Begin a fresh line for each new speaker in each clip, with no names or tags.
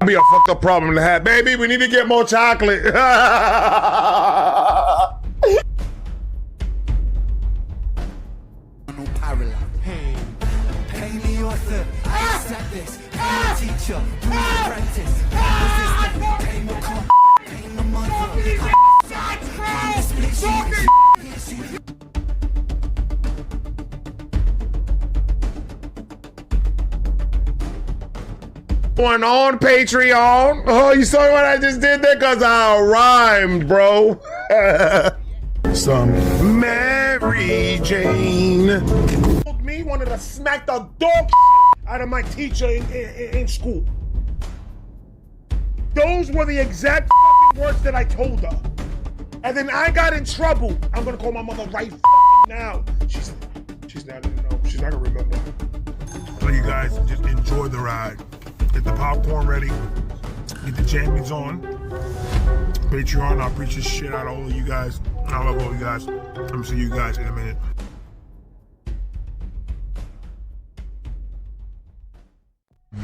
Be a fucked up problem to have. Baby, we need to get more chocolate. Going on Patreon. Oh, you saw what I just did there? Cause I rhymed, bro. Some Mary Jane. Me wanted to smack the dog out of my teacher in school. Those were the exact words that I told her. And then I got in trouble. I'm gonna call my mother right now. She's not gonna know. She's not gonna remember. So you guys just enjoy the ride. Get the popcorn ready. Get the champions on. Patreon, I appreciate shit out of all of you guys. I love all you guys. I'm gonna see you guys in a minute.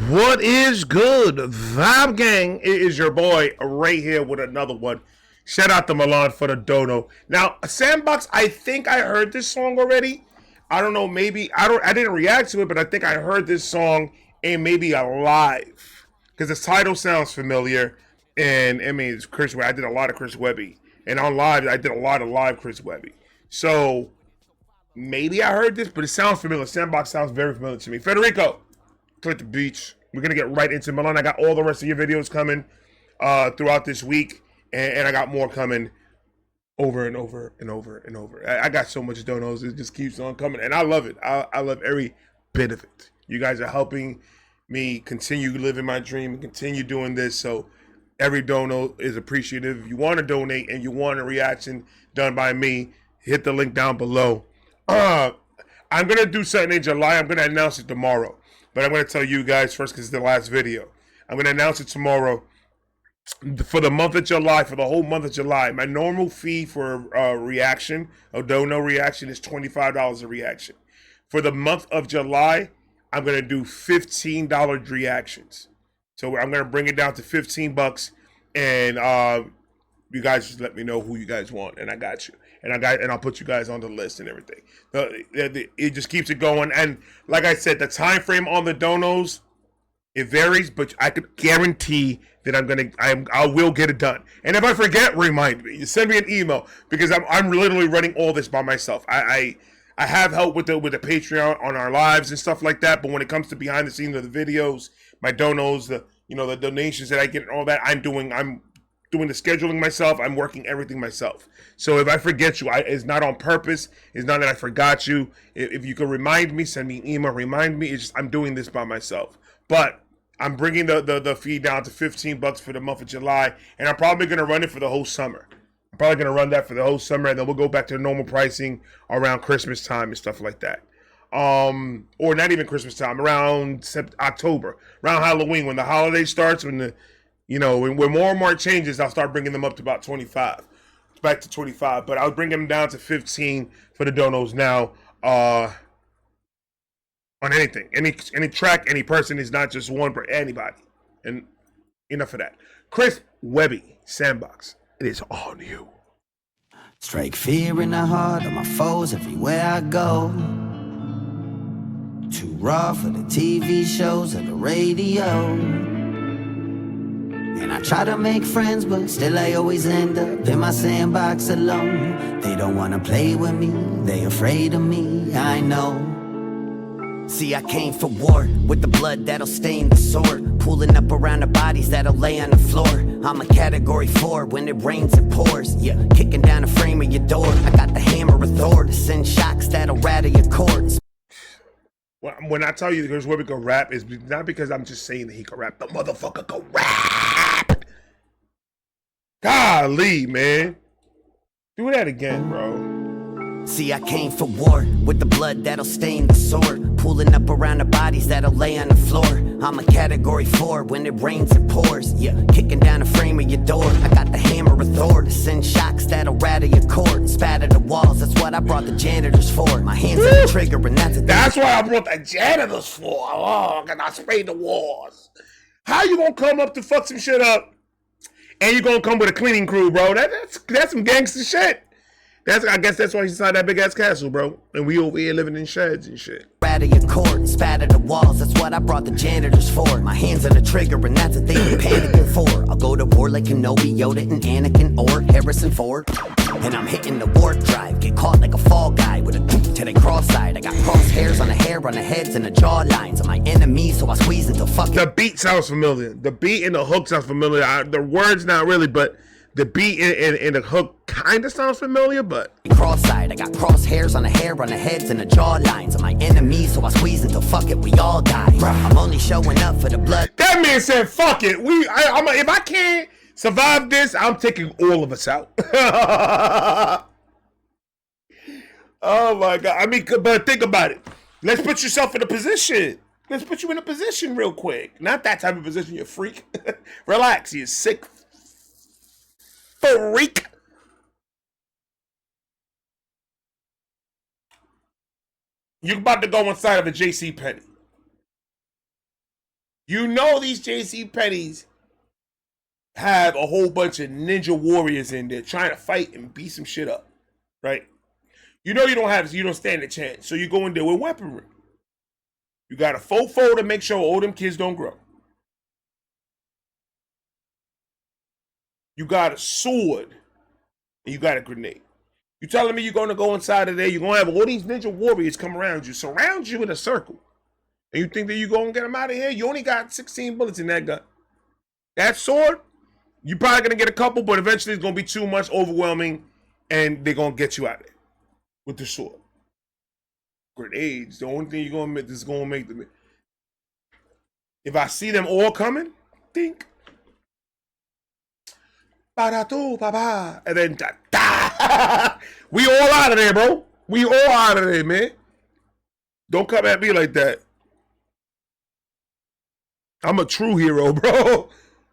What is good, Vibe Gang? It is your boy Ray here with another one. Shout out to Milan for the dono. Now, Sandbox, I think I heard this song already. I don't know, maybe I didn't react to it, but I think I heard this song and maybe a live, because the title sounds familiar. And I mean, it's Chris Webby. I did a lot of Chris Webby, and on live I did a lot of live Chris Webby. So maybe I heard this, but it sounds familiar. Sandbox sounds very familiar to me. Federico, click the beach. We're gonna get right into Milan. I got all the rest of your videos coming throughout this week, and I got more coming over and over and over and over. I got so much donos, it just keeps on coming, and I love it. I love every bit of it. You guys are helping me continue living my dream and continue doing this. So every dono is appreciative. If you want to donate and you want a reaction done by me, hit the link down below. I'm going to do something in July. I'm going to announce it tomorrow. But I'm going to tell you guys first because it's the last video. I'm going to announce it tomorrow. For the month of July, for the whole month of July, my normal fee for reaction, a dono reaction, is $25 a reaction. For the month of July, I'm going to do $15 reactions. So I'm going to bring it down to $15, and you guys just let me know who you guys want, and I got you. And I'll put you guys on the list and everything. It just keeps it going. And like I said, the time frame on the donos, it varies, but I could guarantee that I will get it done. And if I forget, remind me. Send me an email, because I'm literally running all this by myself. I have help with the Patreon on our lives and stuff like that, but when it comes to behind the scenes of the videos, my donos, the donations that I get and all that, I'm doing the scheduling myself. I'm working everything myself. So if I forget you, it's not on purpose. It's not that I forgot you. If you could remind me, send me an email, remind me. It's just I'm doing this by myself. But I'm bringing the fee down to $15 for the month of July, and I'm probably going to run it for the whole summer. I'm probably going to run that for the whole summer, and then we'll go back to normal pricing around Christmas time and stuff like that. Or not even Christmas time, around October, around Halloween, when the holiday starts, when when more and more changes, I'll start bringing them up to about 25, back to 25, but I'll bring them down to 15 for the donos now, on anything, any track, any person. Is not just one, but anybody. And enough of that. Chris Webby, Sandbox. It is on you.
Strike fear in the heart of my foes everywhere I go. Too raw for the TV shows or the radio. And I try to make friends, but still I always end up in my sandbox alone. They don't wanna play with me, they afraid of me, I know. See, I came for war, with the blood that'll stain the sword. Pulling up around the bodies that'll lay on the floor. I'm a category 4, when it rains it pours. Yeah, kicking down the frame of your door. I got the hammer of Thor to send shocks that'll rattle your cords.
When I tell you Chris Webby can rap, it's not because I'm just saying that he can rap. The motherfucker can rap! Golly, man. Do that again, bro.
See, I came for war, with the blood that'll stain the sword. Pulling up around the bodies that'll lay on the floor. I'm a category 4, when it rains it pours. Yeah, kicking down the frame of your door. I got the hammer of Thor to send shocks that'll rattle your cord and spatter the walls. That's what I brought the janitors for. My hands on the trigger, and that's
why I brought the janitors for. Oh, because I sprayed the walls. How you gonna come up to fuck some shit up and you gonna come with a cleaning crew, bro? That's some gangster shit. I guess that's why he's inside that big ass castle, bro. And we over here living in sheds and shit.
Out of your court and spat at the walls, that's what I brought the janitors for. My hands on the trigger and that's what they been panicking for. I'll go to war like Kenobi, Yoda, and Anakin, or Harrison Ford. And I'm hitting the warp drive, get caught like a fall guy with a to the cross-side. I got crosshairs on the hair, on the heads, and the jaw lines of my enemies, so I squeeze until fucking...
The beat sounds familiar. The beat and the hook sounds familiar. The words not really, but the beat and the hook kind of sounds familiar, but...
Cross-side, I got crosshairs on the hair, on the heads, and the jaw lines of my enemies, so I squeeze until fuck it, we all die. I'm only showing up for the blood.
That man said, fuck it. If I can't survive this, I'm taking all of us out. Oh my God. I mean, but think about it. Let's put yourself in a position. Let's put you in a position real quick. Not that type of position, you freak. Relax, you sick freak. You're about to go inside of a J.C. Penney. You know these J.C. Penney's have a whole bunch of ninja warriors in there trying to fight and beat some shit up, right? You know you don't stand a chance, so you go in there with weaponry. You got a fofo to make sure all them kids don't grow. You got a sword, and you got a grenade. You telling me you're going to go inside of there, you're going to have all these ninja warriors come around you, surround you in a circle, and you think that you're going to get them out of here? You only got 16 bullets in that gun. That sword, you're probably going to get a couple, but eventually it's going to be too much, overwhelming, and they're going to get you out of there with the sword. Grenades, the only thing you're going to make them. If I see them all coming, think. And then we all out of there, bro. We all out of there, man. Don't come at me like that. I'm a true hero, bro.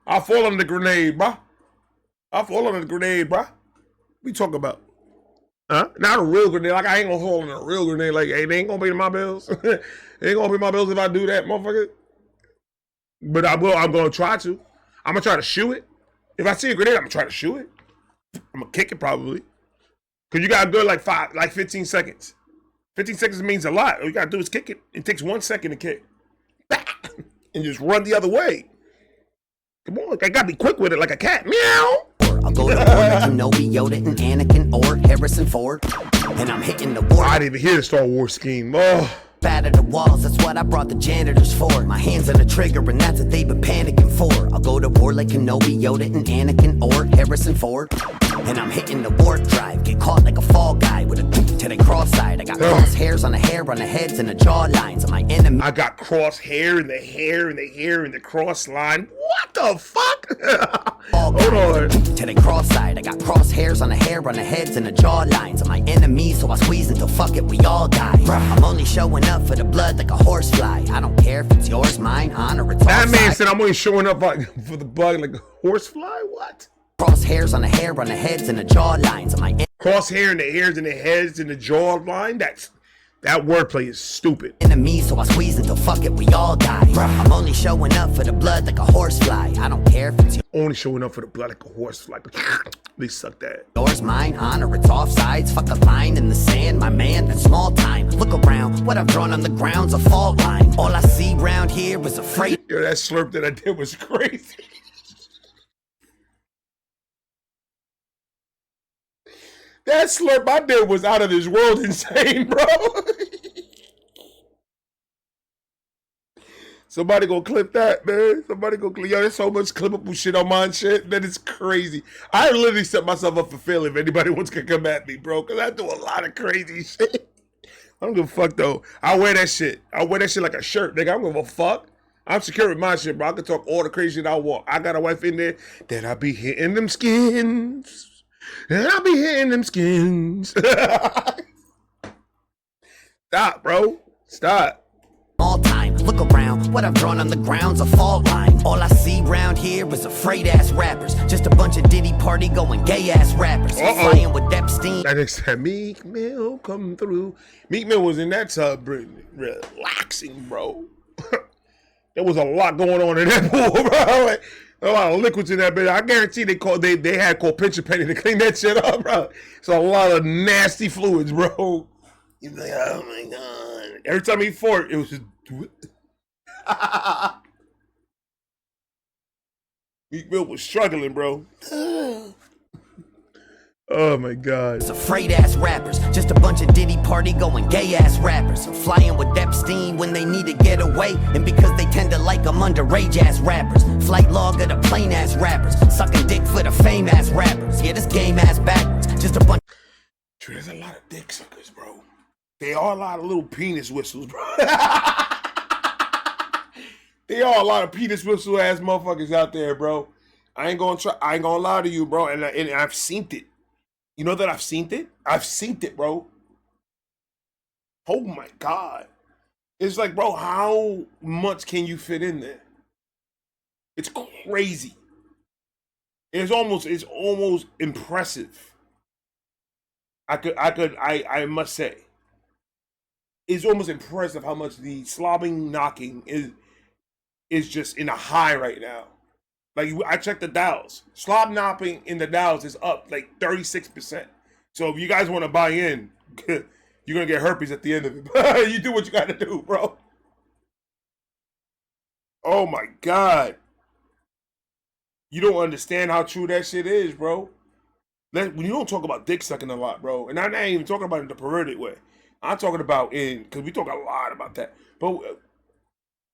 I fall on the grenade, bro. What you talking about? Huh? Not a real grenade. Like, I ain't gonna fall on a real grenade. Like, hey, they ain't gonna pay my bills. They ain't gonna pay my bills if I do that, motherfucker. But I will. I'm gonna try to. I'm gonna try to shoot it. If I see a grenade, I'm gonna try to shoot it. I'm gonna kick it probably. Cause you got a good like 15 seconds. 15 seconds means a lot. All you gotta do is kick it. It takes 1 second to kick. And just run the other way. Come on, I gotta be quick with it like a cat. Meow.
I'll go to war like Kenobi, Yoda, and Anakin, or Harrison Ford. And I'm hitting the war.
I didn't even hear the Star Wars scheme. Oh.
Out of the walls, that's what I brought the janitors for. My hands on the trigger, and that's what they've been panicking for. I'll go to war like Kenobi, Yoda, and Anakin, or Harrison Ford. And I'm hitting the warp drive, get caught like a fall guy with a to the cross-side. I got crosshairs on the hair, on the heads, and the jaw lines of my enemy.
I got crosshair in the hair and the hair and the cross line. What the fuck? Hold on.
To the cross-side, I got crosshairs on the hair, on the heads, and the jaw lines of my enemies, so I squeeze until fuck it, we all die. I'm only showing up for the blood like a horsefly. I don't care if it's yours, mine, honor, it's all
that man
side.
said I'm only showing up for the blood like a horsefly? What?
Crosshairs on the hair, on the heads, and the jaw lines of my
crosshair in the hairs and the heads and the jaw line? That wordplay is stupid.
Enemies, so I squeeze until fuck it, we all die. I'm only showing up for the blood like a horsefly. I don't care if it's
only showing up for the blood like a horsefly. They suck that.
yours, mine, honor, it's offsides. Fuck a line in the sand, my man, that's small time. Look around, what I've drawn on the ground's a fault line. All I see round here is afraid.
Yo, that slurp that I did was crazy. That slurp I did was out of this world insane, bro. Somebody gonna clip that, man. Somebody gonna clip. Yo, there's so much clippable shit on mine shit. That is crazy. I literally set myself up for failure if anybody wants to come at me, bro. Because I do a lot of crazy shit. I don't give a fuck, though. I wear that shit. I wear that shit like a shirt, nigga. I don't give a fuck. I'm secure with my shit, bro. I can talk all the crazy shit I want. I got a wife in there that I be hitting them skins. And I be hitting them skins. Stop, bro. Stop.
All time, look around, what I've drawn on the ground's a fault line. All I see round here is afraid-ass rappers. Just a bunch of Diddy party going gay-ass rappers. Flying with Epstein.
That nigga said Meek Mill come through. Meek Mill was in that tub, relaxing, bro. There was a lot going on in that pool, bro. Like, a lot of liquids in that bitch. I guarantee they had called pinch a penny to clean that shit up, bro. So a lot of nasty fluids, bro. You're like, oh my god. Every time he fought, it was just Meek Mill was struggling, bro. Oh my god.
It's afraid ass rappers, just a bunch of Diddy party going gay ass rappers. Flying with Epstein when they need to get away, and because they tend to like them underage ass rappers. Flight log of the plain ass rappers, sucking dick for the fame ass rappers. Yeah, this game ass backwards, just a bunch.
There's a lot of dick suckers, bro. They are a lot of little penis whistles, bro. They are a lot of penis whistle ass motherfuckers out there, bro. I ain't gonna lie to you, bro. And I've seen it. You know that I've seen it? I've seen it, bro. Oh my god. It's like, bro, how much can you fit in there? It's crazy. It's almost impressive. I must say. It's almost impressive how much the slobbing knocking is just in a high right now. Like, I checked the Dows. Slob knocking in the Dows is up like 36%. So if you guys want to buy in, you're going to get herpes at the end of it. You do what you got to do, bro. Oh my god. You don't understand how true that shit is, bro. When you don't talk about dick sucking a lot, bro. And I'm not even talking about it in the perverted way. I'm talking about because we talk a lot about that. But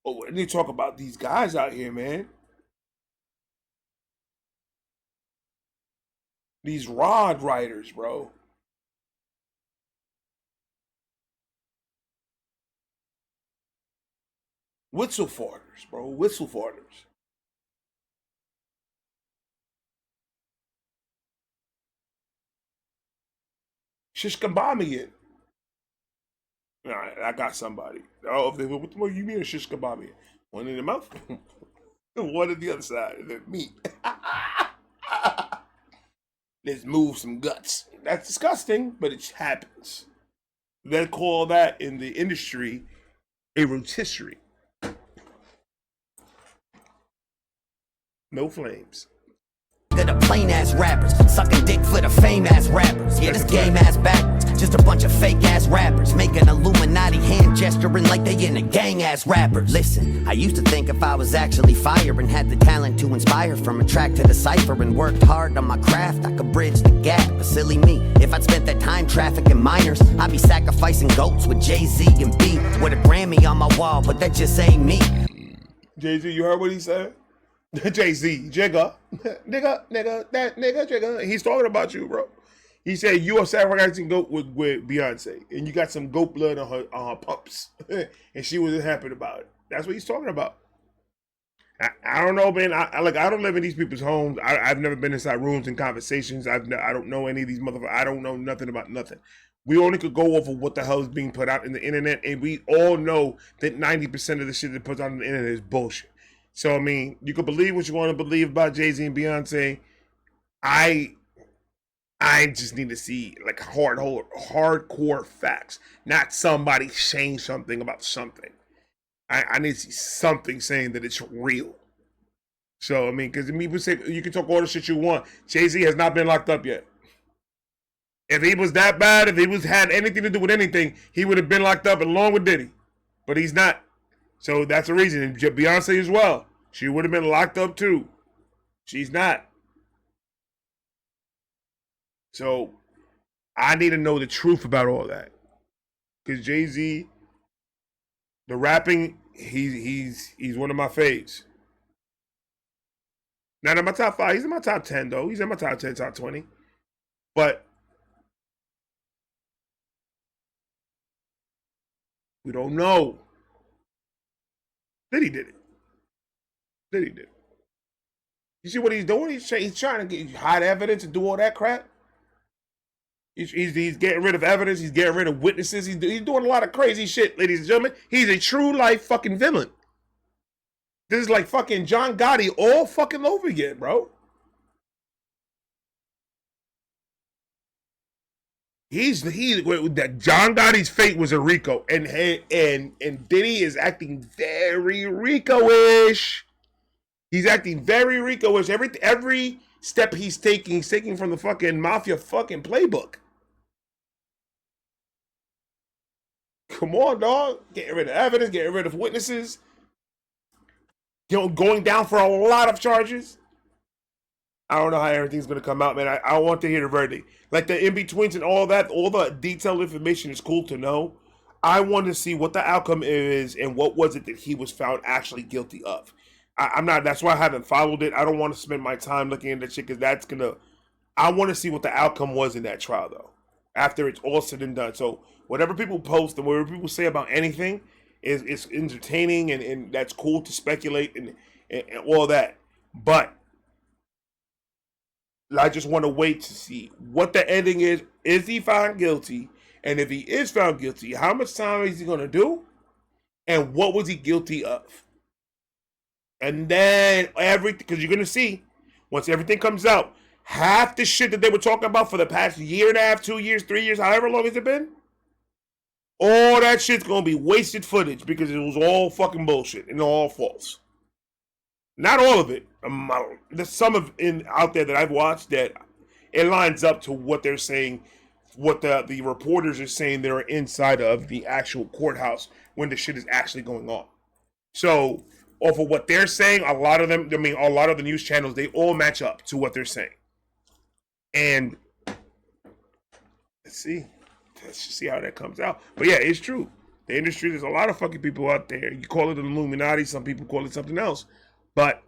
when you talk about these guys out here, man. These rod riders, bro. Whistle farters, bro. Whistle farters. Shish Kebab. All right, I got somebody. Oh, what the fuck you mean a shish kebab? One in the mouth, one in the other side. The meat. Let's move some guts. That's disgusting, but it happens. They call that in the industry a rotisserie. No flames.
They're the plain ass rappers, sucking dick for the fame ass rappers. Yeah, this game ass backwards, just a bunch of fake ass rappers, making Illuminati hand gesturing like they in a gang ass rappers. Listen, I used to think if I was actually fire and had the talent to inspire from a track to decipher and worked hard on my craft, I could bridge the gap. But silly me, if I'd spent that time trafficking minors, I'd be sacrificing goats with Jay-Z and B with a Grammy on my wall, but that just ain't me.
Jay-Z, you heard what he said? Jay-Z, Jigga, nigga, that nigga, Jigga. He's talking about you, bro. He said you are sacrificing goat with Beyonce, and you got some goat blood on her pumps, and she wasn't happy about it. That's what he's talking about. I don't know, man. I don't live in these people's homes. I've never been inside rooms and conversations. I don't know any of these motherfuckers. I don't know nothing about nothing. We only could go over what the hell is being put out in the internet, and we all know that 90% of the shit that puts out on the internet is bullshit. So, I mean, you can believe what you want to believe about Jay-Z and Beyonce. I just need to see, like, hardcore facts, not somebody saying something about something. I need to see something saying that it's real. So, I mean, because people say you can talk all the shit you want. Jay-Z has not been locked up yet. If he was that bad, if he had anything to do with anything, he would have been locked up along with Diddy. But he's not. So that's the reason. And Beyonce as well. She would have been locked up too. She's not. So I need to know the truth about all that. Because Jay-Z, the rapping, he's one of my faves. Not in my top 5. He's in my top 10 though. He's in my top 10, top 20. But we don't know. Diddy did it. Diddy did it. You see what he's doing? He's trying to hide evidence and do all that crap. He's getting rid of evidence. He's getting rid of witnesses. He's doing a lot of crazy shit, ladies and gentlemen. He's a true life fucking villain. This is like fucking John Gotti all fucking over again, bro. that John Gotti's fate was a Rico, and Diddy is acting very Rico-ish. He's acting very Rico-ish. Every step he's taking from the fucking mafia fucking playbook. Come on, dog. Getting rid of evidence, getting rid of witnesses. Going down for a lot of charges. I don't know how everything's going to come out, man. I want to hear the verdict. Like the in-betweens and all that, all the detailed information is cool to know. I want to see what the outcome is and what was it that he was found actually guilty of. I'm not, that's why I haven't followed it. I don't want to spend my time looking at that shit because that's going to, I want to see what the outcome was in that trial, though, after it's all said and done. So whatever people post and whatever people say about anything is entertaining and that's cool to speculate and all that. But I just want to wait to see what the ending is. Is he found guilty? And if he is found guilty, how much time is he going to do? And what was he guilty of? And then everything, because you're going to see, once everything comes out, half the shit that they were talking about for the past year and a half, 2 years, 3 years, however long it's been, all that shit's going to be wasted footage because it was all fucking bullshit and all false. Not all of it. There's some out there that I've watched that it lines up to what they're saying, what the reporters are saying that are inside of the actual courthouse when the shit is actually going on. So, off of what they're saying, a lot of the news channels, they all match up to what they're saying. And let's see how that comes out. But yeah, it's true. The industry, there's a lot of fucking people out there. You call it an Illuminati, some people call it something else. But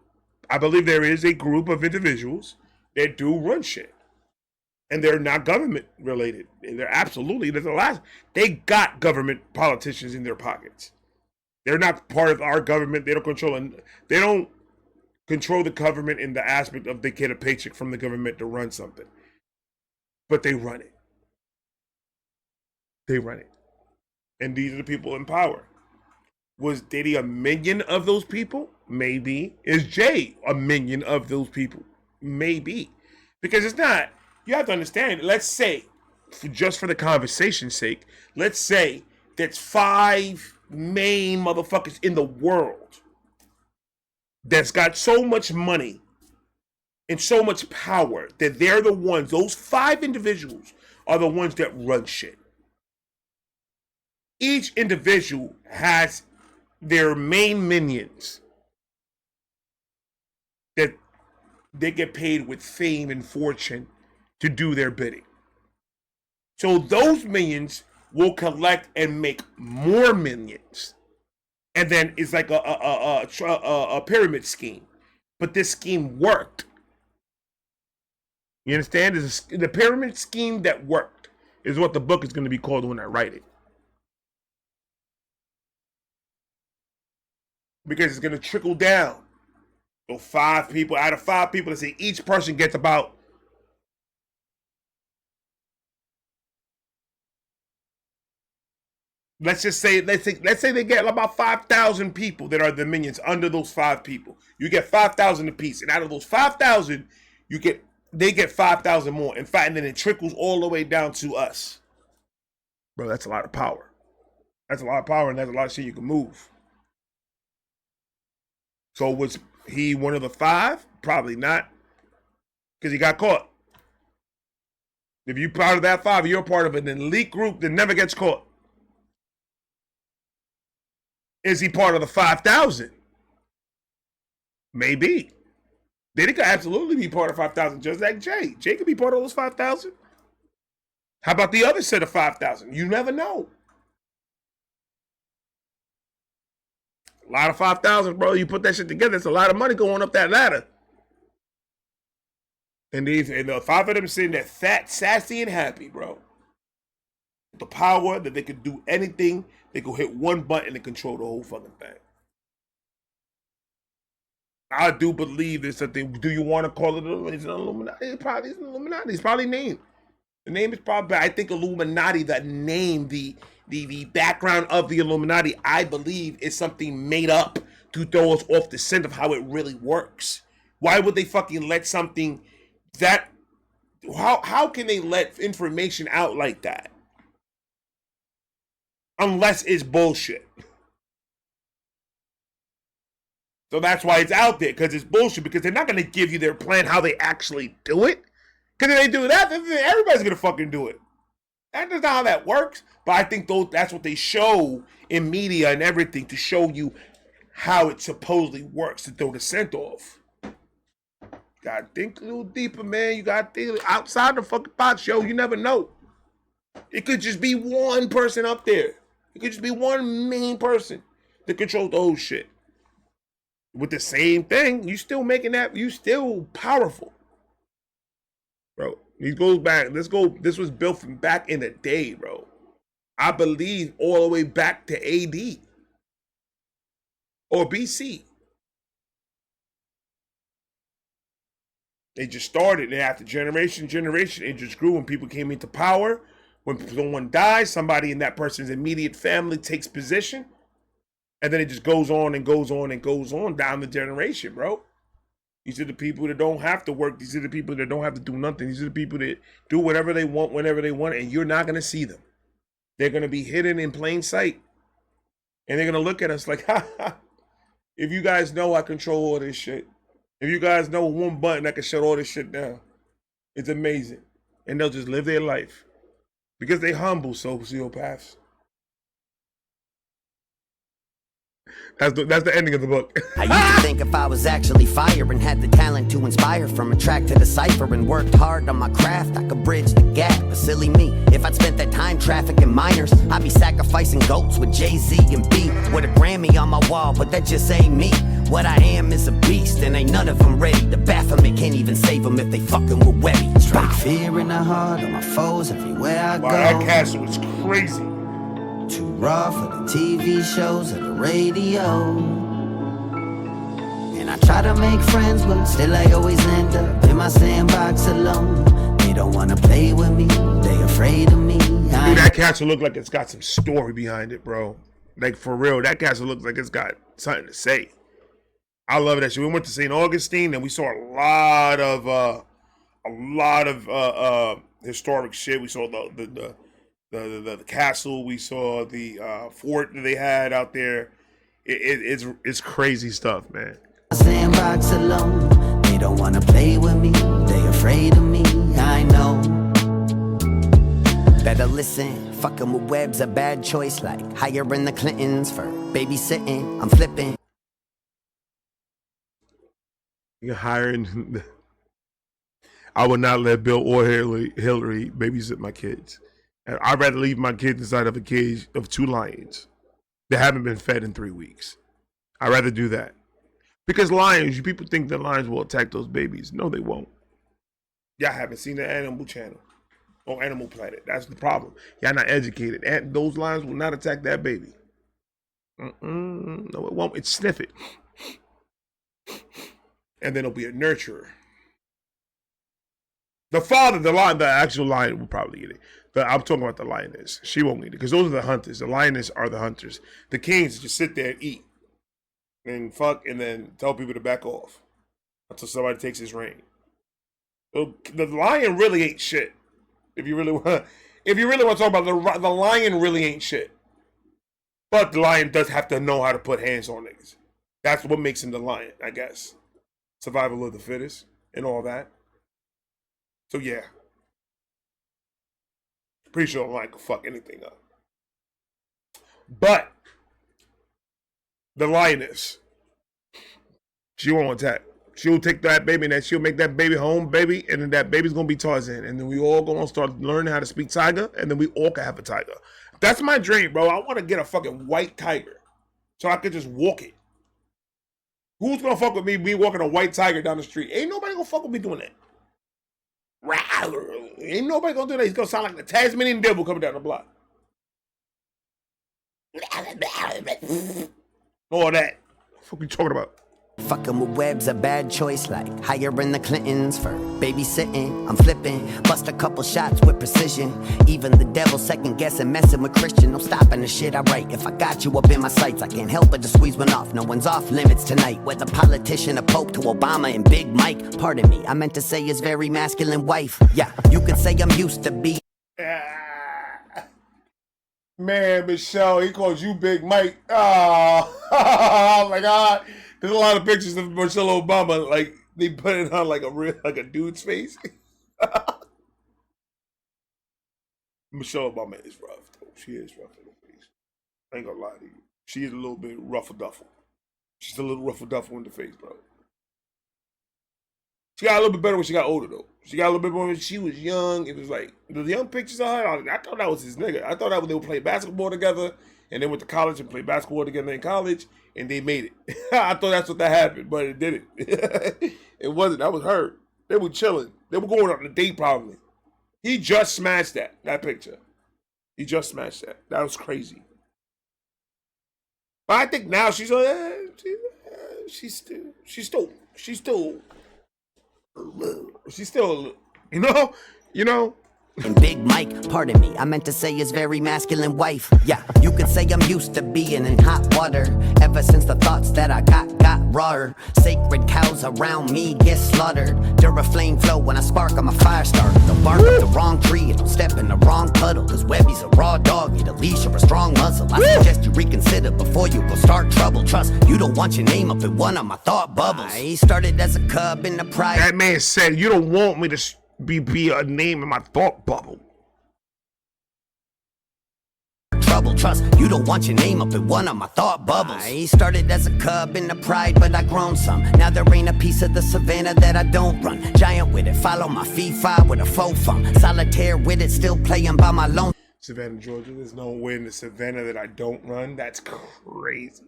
I believe there is a group of individuals that do run shit. And they're not government related. They're absolutely, they got government politicians in their pockets. They're not part of our government. They don't control the government in the aspect of they get a paycheck from the government to run something. But they run it. They run it. And these are the people in power. Was Diddy a minion of those people? Maybe. Is Jay a minion of those people? Maybe. Because it's not. You have to understand, let's say, just for the conversation's sake, let's say there's 5 main motherfuckers in the world that's got so much money and so much power that they're the ones, those 5 individuals are the ones that run shit. Each individual has their main minions that they get paid with fame and fortune to do their bidding. So those minions will collect and make more minions. And then it's like a pyramid scheme. But this scheme worked. You understand? The pyramid scheme that worked is what the book is going to be called when I write it. Because it's going to trickle down. So 5 people, out of 5 people, let's say each person gets about, let's say they get about 5,000 people that are the minions under those 5 people. You get 5,000 apiece, and out of those 5,000, they get 5,000 more. In fact, and then it trickles all the way down to us. Bro, that's a lot of power. That's a lot of power, and that's a lot of shit you can move. So was he one of the 5? Probably not, because he got caught. If you're part of that 5, you're part of an elite group that never gets caught. Is he part of the 5,000? Maybe. Diddy could absolutely be part of 5,000, just like Jay. Jay could be part of those 5,000. How about the other set of 5,000? You never know. A lot of 5,000, bro. You put that shit together, it's a lot of money going up that ladder. And the 5 of them sitting there fat, sassy, and happy, bro. The power that they could do anything, they could hit one button and control the whole fucking thing. I do believe it's something. Do you want to call it an Illuminati? It probably is an Illuminati. It's probably named. The name is probably, I think Illuminati, that name, the background of the Illuminati, I believe is something made up to throw us off the scent of how it really works. Why would they fucking let something that how can they let information out like that? Unless it's bullshit. So that's why it's out there, because it's bullshit, because they're not going to give you their plan how they actually do it. Because if they do that, then everybody's going to fucking do it. That's not how that works. But I think that's what they show in media and everything, to show you how it supposedly works, to throw the scent off. You gotta think a little deeper, man. You gotta think outside the fucking box, yo. You never know. It could just be one person up there. It could just be one main person that controls the whole shit. With the same thing, you still making that, you still powerful. Bro, he goes back. This was built from back in the day, bro. I believe all the way back to AD or BC. They just started, and after generation, it just grew when people came into power. When someone dies, somebody in that person's immediate family takes position, and then it just goes on and goes on and goes on down the generation, bro. These are the people that don't have to work. These are the people that don't have to do nothing. These are the people that do whatever they want, whenever they want, and you're not going to see them. They're going to be hidden in plain sight. And they're going to look at us like, ha ha. If you guys know I control all this shit. If you guys know one button that can shut all this shit down. It's amazing. And they'll just live their life. Because they humble sociopaths. That's the ending of the book.
I used to think if I was actually fire and had the talent to inspire, from a track to decipher, and worked hard on my craft, I could bridge the gap. But silly me, if I'd spent that time trafficking minors, I'd be sacrificing goats with Jay-Z and B, with a Grammy on my wall, but that just ain't me. What I am is a beast, and ain't none of them ready. The Baphomet can't even save them if they fucking with Webby. Strike fear in the heart of my foes everywhere I go.
That castle is crazy.
Too raw for the TV shows or the radio. And I try to make friends, but still I always end up in my sandbox alone. They don't wanna play with me, they afraid of me.
Dude, that castle look like it's got some story behind it, bro. Like, for real, that castle looks like it's got something to say. I love that shit. We went to St. Augustine and we saw a lot of historic shit. We saw the castle. We saw the fort that they had out there. It's crazy stuff, man.
Sandbox alone. They don't wanna play with me. They afraid of me. I know. Better listen. Fucking with Webb's a bad choice. Like hiring the Clintons for babysitting. I'm flipping.
You're hiring. I would not let Bill or Hillary babysit my kids. I'd rather leave my kids inside of a cage of 2 lions that haven't been fed in 3 weeks. I'd rather do that. Because lions, people think that lions will attack those babies. No, they won't. Y'all haven't seen the Animal Channel or Animal Planet. That's the problem. Y'all not educated. And those lions will not attack that baby. No, it won't. It's sniff it. And then it'll be a nurturer. The father, the lion, the actual lion will probably eat it. But I'm talking about the lioness. She won't eat it because those are the hunters. The lioness are the hunters. The kings just sit there and eat and fuck and then tell people to back off until somebody takes his reign. So the lion really ain't shit. If you really want to talk about the lion really ain't shit. But the lion does have to know how to put hands on niggas. That's what makes him the lion, I guess. Survival of the fittest and all that. So yeah. Pretty sure a lion could fuck anything up. But the lioness, she won't attack. She'll take that baby and then she'll make that baby home baby, and then that baby's gonna be Tarzan. And then we all gonna start learning how to speak tiger, and then we all can have a tiger. That's my dream, bro. I wanna get a fucking white tiger so I could just walk it. Who's gonna fuck with me walking a white tiger down the street? Ain't nobody gonna fuck with me doing that. Ain't nobody gonna do that. He's gonna sound like the Tasmanian devil coming down the block. All that. What the fuck are you talking about?
Fucking with Webb's a bad choice, like hiring the Clintons for babysitting. I'm flipping, bust a couple shots with precision. Even the devil second guessing, messing with Christian. No stopping the shit I write. If I got you up in my sights, I can't help but to squeeze one off. No one's off limits tonight. Whether politician or pope to Obama and Big Mike. Pardon me, I meant to say his very masculine wife. Yeah, you could say I'm used to be.
Man, Michelle, he calls you Big Mike. Oh my God. There's a lot of pictures of Michelle Obama, like they put it on like a dude's face. Michelle Obama is rough, though. She is rough in the face. I ain't gonna lie to you. She is a little bit ruffle-duffle. She's a little ruffle-duffle in the face, bro. She got a little bit better when she got older, though. She got a little bit more when she was young. It was like, the young pictures of her, I thought that was his nigga. I thought that they would play basketball together, and they went to college and played basketball together in college, and they made it. I thought that's what that happened, but it didn't. It wasn't. That was her. They were chilling. They were going on a date, probably. He just smashed that picture. He just smashed that. That was crazy. But I think now she's still, you know.
And Big Mike, pardon me, I meant to say his very masculine wife. Yeah, you could say I'm used to being in hot water. Ever since the thoughts that I got rawer. Sacred cows around me get slaughtered. Duraflame flow when I spark, I'm a fire starter. Don't bark up the wrong tree, don't step in the wrong puddle. Cause Webby's a raw dog, need a leash or a strong muzzle. I suggest you reconsider before you go start trouble. Trust, you don't want your name up in one of my thought bubbles. I started as a cub in the pride.
That man said, you don't want me to be a name in my thought bubble.
Trouble, trust, you don't want your name up in one of my thought bubbles. I started as a cub in the pride, but I grown some. Now there ain't a piece of the savannah that I don't run. Giant with it, follow my FIFA with a faux funk. Solitaire with it, still playing by my lone.
Savannah, Georgia, there's nowhere in the savannah that I don't run. That's crazy.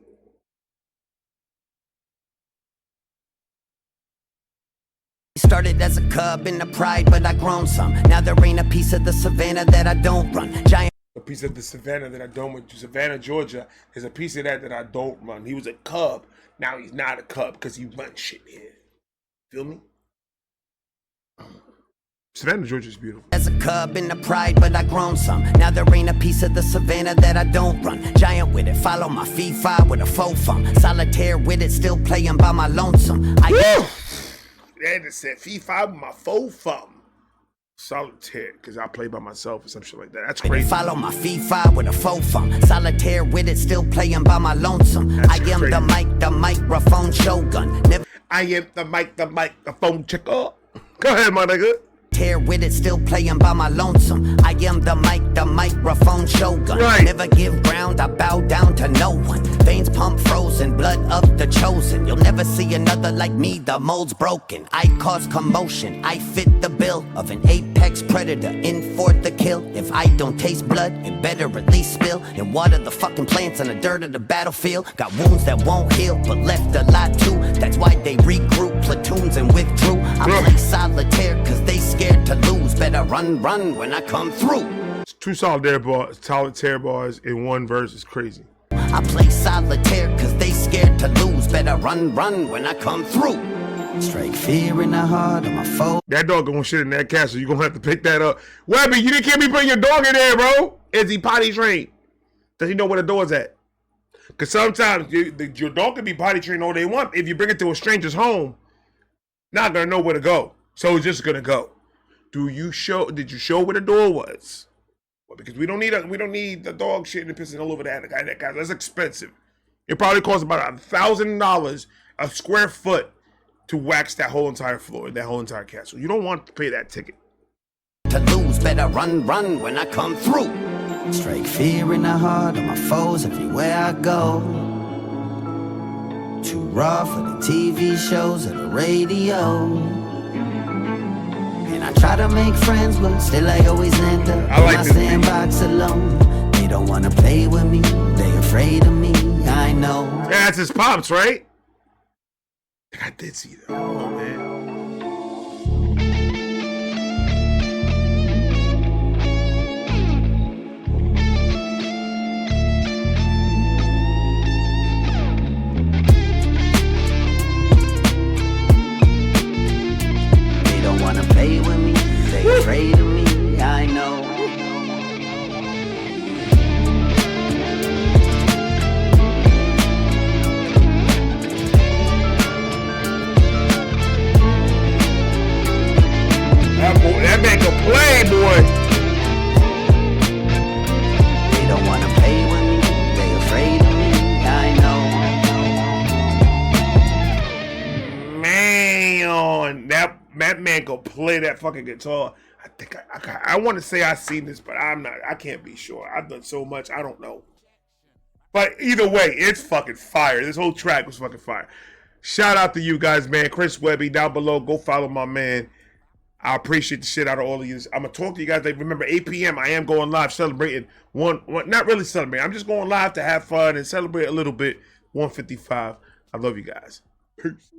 Started as a cub in the pride, but I grown some. Now there ain't a piece of the savannah that I don't run. Giant.
A piece of the savannah that I don't run. Savannah, Georgia, there's a piece of that I don't run. He was a cub. Now he's not a cub because he runs shit here. Feel me? Savannah, Georgia is beautiful.
As a cub in the pride, but I grown some. Now there ain't a piece of the savannah that I don't run. Giant with it, follow my FIFA with a faux funk. Solitaire with it, still playing by my lonesome.
They just said FIFA with my faux fum. Solitaire, because I play by myself or some shit like that. That's crazy.
Follow my FIFA with a faux fum. Solitaire with it, still playing by my lonesome.
That's
I am
crazy.
the microphone shogun. Never
I am the microphone checker. Go ahead, my nigga.
Tear with it, still playing by my lonesome. I am the microphone shogun.
Right.
Never give ground, I bow down to no one. Veins pump frozen, blood of the chosen. You'll never see another like me, the mold's broken. I cause commotion, I fit the bill of an apex predator in for the kill. If I don't taste blood, it better at least spill and water the fucking plants on the dirt of the battlefield. Got wounds that won't heal, but left a lot too. That's why they regroup platoons and withdrew. I play solitaire cause they scared to lose. Better run when I come through.
It's two solitaire bars in one verse is crazy.
I play solitaire cause they scared to lose. Better run when I come through. Straight fear in the heart of my foe.
That dog gonna shit in that castle. You gonna have to pick that up. Webby, you can't be putting your dog in there, bro. Is he potty trained? Does he know where the door's at? Because sometimes your dog can be potty trained all they want. If you bring it to a stranger's home, not gonna know where to go. So it's just gonna go. Did you show where the door was? Well, because we don't need the dog shitting and pissing all over that guy. That's expensive. It probably costs about $1,000 a square foot to wax that whole entire floor, that whole entire castle. You don't want to pay that ticket.
To lose, better run when I come through. Straight fear in the heart of my foes everywhere I go. Too raw for the TV shows or the radio. And I try to make friends, but still I always end up in my sandbox alone. They don't wanna play with me, they afraid of me, I know.
Yeah, that's his pops, right? I did see that. Oh, man.
wanna play with me, they afraid of me, I know.
That man can play, boy.
They don't wanna play with me, they afraid of me, I know.
Man, that man can play that fucking guitar. I think I want to say I've seen this, but I can't be sure. I've done so much, I don't know. But either way, it's fucking fire. This whole track was fucking fire. Shout out to you guys, man. Chris Webby down below. Go follow my man. I appreciate the shit out of all of you. I'm gonna talk to you guys. Remember, 8 p.m. I am going live celebrating one. Not really celebrating. I'm just going live to have fun and celebrate a little bit. 155. I love you guys. Peace.